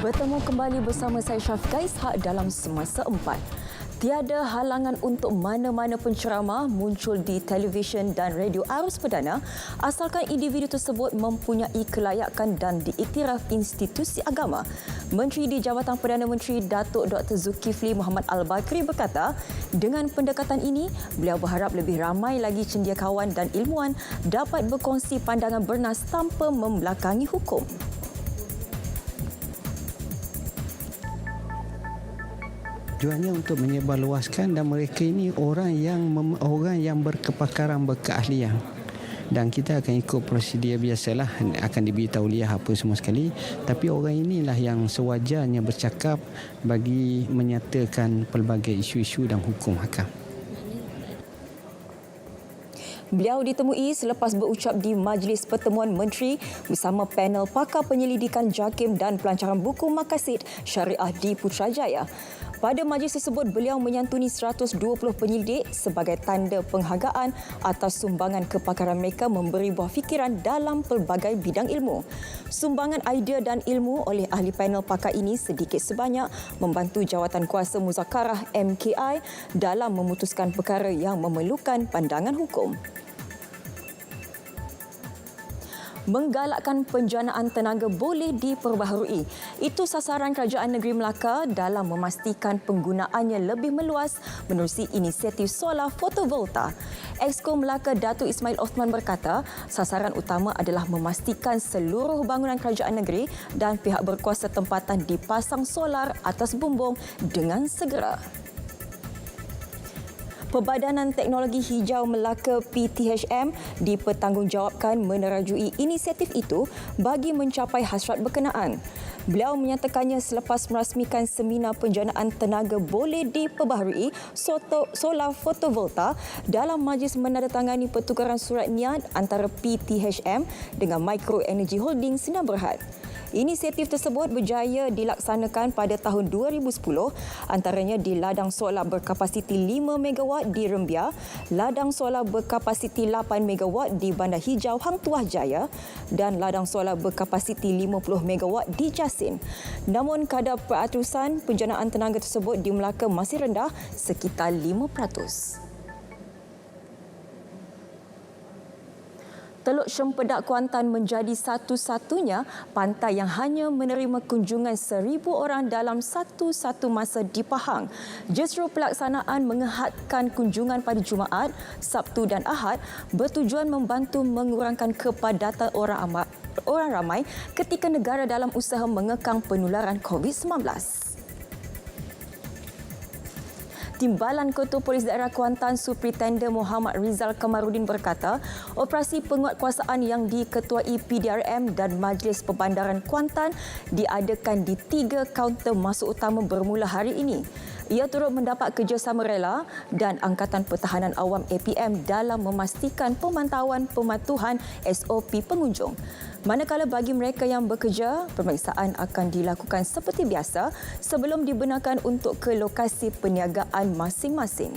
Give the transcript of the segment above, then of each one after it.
Bertemu kembali bersama saya Syafiqah Ishak dalam Semasa 4. Tiada halangan untuk mana-mana penceramah muncul di televisyen dan radio arus perdana asalkan individu tersebut mempunyai kelayakan dan diiktiraf institusi agama. Menteri di Jabatan Perdana Menteri Datuk Dr. Zulkifli Muhammad Al-Bakri berkata, dengan pendekatan ini, beliau berharap lebih ramai lagi cendekiawan dan ilmuwan dapat berkongsi pandangan bernas tanpa membelakangi hukum. Tujuannya untuk menyebarluaskan dan mereka ini orang yang berkepakaran, berkeahlian. Dan kita akan ikut prosedur biasalah, akan diberi tauliah apa semua sekali. Tapi orang inilah yang sewajarnya bercakap bagi menyatakan pelbagai isu-isu dan hukum hakam. Beliau ditemui selepas berucap di Majlis Pertemuan Menteri bersama panel pakar penyelidikan JAKIM dan pelancaran buku makasid syariah di Putrajaya. Pada majlis tersebut, beliau menyantuni 120 penyelidik sebagai tanda penghargaan atas sumbangan kepakaran mereka memberi buah fikiran dalam pelbagai bidang ilmu. Sumbangan idea dan ilmu oleh ahli panel pakar ini sedikit sebanyak membantu jawatan kuasa muzakarah MKI dalam memutuskan perkara yang memerlukan pandangan hukum. Menggalakkan penjanaan tenaga boleh diperbaharui. Itu sasaran Kerajaan Negeri Melaka dalam memastikan penggunaannya lebih meluas menerusi inisiatif solar fotovolta. Exco Melaka Datuk Ismail Osman berkata, sasaran utama adalah memastikan seluruh bangunan kerajaan negeri dan pihak berkuasa tempatan dipasang solar atas bumbung dengan segera. Perbadanan Teknologi Hijau Melaka PTHM dipertanggungjawabkan menerajui inisiatif itu bagi mencapai hasrat berkenaan. Beliau menyatakannya selepas merasmikan seminar penjanaan tenaga boleh diperbaharui solar fotovolta dalam majlis menandatangani pertukaran surat niat antara PTHM dengan Micro Energy Holding Sdn Bhd. Inisiatif tersebut berjaya dilaksanakan pada tahun 2010, antaranya di ladang solar berkapasiti 5 MW di Rembia, ladang solar berkapasiti 8 MW di Bandar Hijau Hang Tuah Jaya dan ladang solar berkapasiti 50 MW di Jasin. Namun kadar peratusan penjanaan tenaga tersebut di Melaka masih rendah, sekitar 5%. Teluk Cempedak Kuantan menjadi satu-satunya pantai yang hanya menerima kunjungan 1,000 orang dalam satu masa di Pahang. Justru pelaksanaan mengehadkan kunjungan pada Jumaat, Sabtu dan Ahad bertujuan membantu mengurangkan kepadatan orang ramai ketika negara dalam usaha mengekang penularan COVID-19. Timbalan Ketua Polis Daerah Kuantan Superintendent Muhammad Rizal Kamarudin berkata, operasi penguatkuasaan yang diketuai PDRM dan Majlis Perbandaran Kuantan diadakan di 3 kaunter masuk utama bermula hari ini. Ia turut mendapat kerjasama rela dan Angkatan Pertahanan Awam APM dalam memastikan pemantauan pematuhan SOP pengunjung. Manakala bagi mereka yang bekerja, pemeriksaan akan dilakukan seperti biasa sebelum dibenarkan untuk ke lokasi perniagaan masing-masing.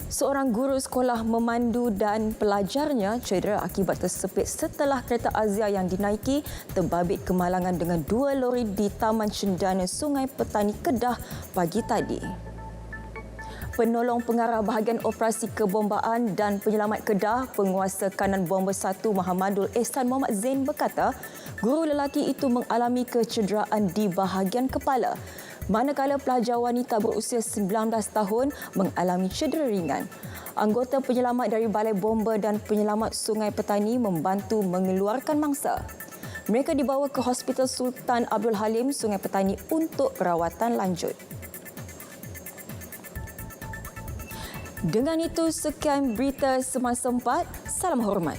Seorang guru sekolah memandu dan pelajarnya cedera akibat tersepit setelah kereta Azia yang dinaiki terbabit kemalangan dengan 2 lori di Taman Cendana Sungai Petani Kedah pagi tadi. Penolong Pengarah Bahagian Operasi Kebombaan dan Penyelamat Kedah, Penguasa Kanan Bomba 1 Muhammadul Ehsan Muhammad Zain berkata, guru lelaki itu mengalami kecederaan di bahagian kepala, manakala pelajar wanita berusia 19 tahun mengalami cedera ringan. Anggota penyelamat dari Balai Bomba dan Penyelamat Sungai Petani membantu mengeluarkan mangsa. Mereka dibawa ke Hospital Sultan Abdul Halim Sungai Petani untuk perawatan lanjut. Dengan itu, sekian berita Semasa 4. Salam hormat.